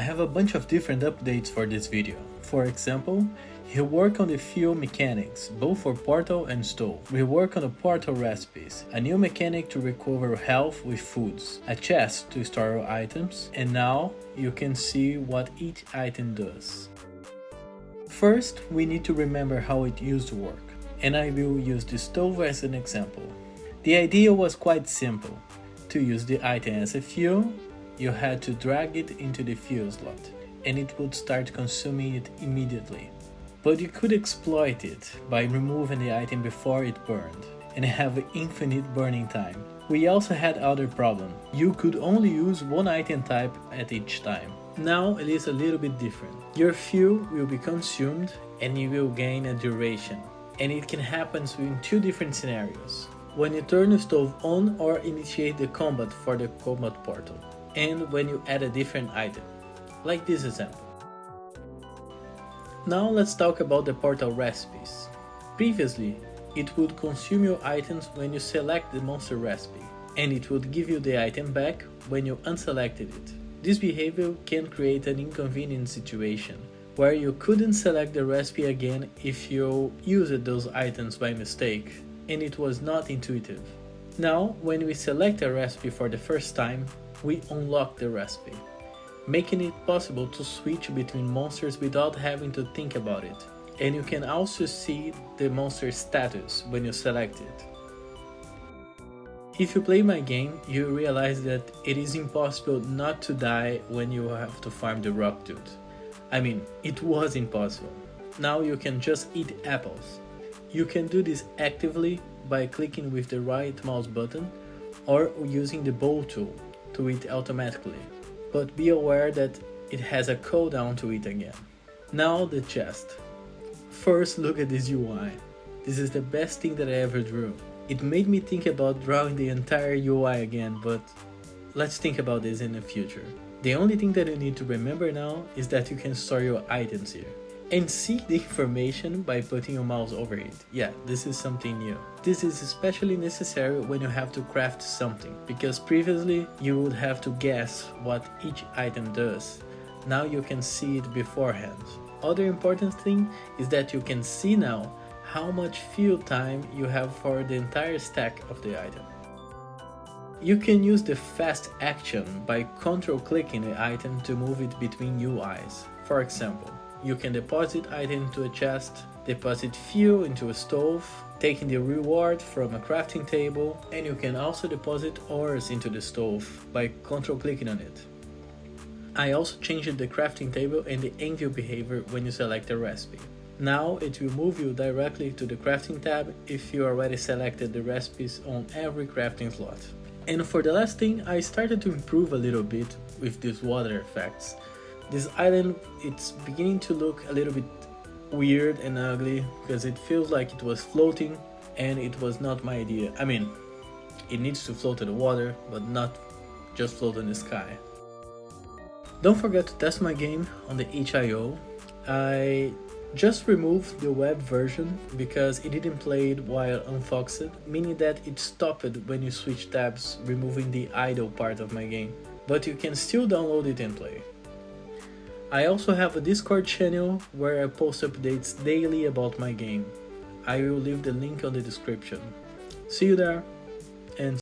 have a bunch of different updates for this video. For example, rework on the fuel mechanics, both for portal and stove. Rework on the portal recipes, a new mechanic to recover health with foods, a chest to store your items, and now you can see what each item does. First, we need to remember how it used to work, and I will use the stove as an example. The idea was quite simple. To use the item as a fuel, you had to drag it into the fuel slot, and it would start consuming it immediately. But you could exploit it by removing the item before it burned, and have infinite burning time. We also had other problem. You could only use one item type at each time. Now it is a little bit different. Your fuel will be consumed and you will gain a duration. And it can happen in two different scenarios. When you turn the stove on or initiate the combat for the combat portal. And when you add a different item. Like this example. Now let's talk about the portal recipes. Previously, it would consume your items when you select the monster recipe, and it would give you the item back when you unselected it. This behavior can create an inconvenient situation, where you couldn't select the recipe again if you used those items by mistake, and it was not intuitive. Now, when we select a recipe for the first time, we unlock the recipe, making it possible to switch between monsters without having to think about it. And you can also see the monster status when you select it. If you play my game, you realize that it is impossible not to die when you have to farm the rock dude. I mean, it was impossible. Now you can just eat apples. You can do this actively by clicking with the right mouse button or using the bow tool to eat automatically. But be aware that it has a cooldown to it again. Now the chest. First, look at this UI. This is the best thing that I ever drew. It made me think about drawing the entire UI again, but let's think about this in the future. The only thing that you need to remember now is that you can store your items here. And see the information by putting your mouse over it. Yeah, this is something new. This is especially necessary when you have to craft something, because previously you would have to guess what each item does. Now you can see it beforehand. Other important thing is that you can see now how much fuel time you have for the entire stack of the item. You can use the fast action by control-clicking the item to move it between UIs. For example, you can deposit item into a chest, deposit fuel into a stove, taking the reward from a crafting table, and you can also deposit ores into the stove by control-clicking on it. I also changed the crafting table and the anvil behavior when you select a recipe. Now it will move you directly to the crafting tab if you already selected the recipes on every crafting slot. And for the last thing, I started to improve a little bit with these water effects. This island, it's beginning to look a little bit weird and ugly because it feels like it was floating, and it was not my idea. I mean, it needs to float in the water, but not just float in the sky. Don't forget to test my game on the HIO. I just removed the web version because it didn't play it while unfoxed, meaning that it stopped when you switch tabs, removing the idle part of my game. But you can still download it and play. I also have a Discord channel where I post updates daily about my game. I will leave the link on the description. See you there!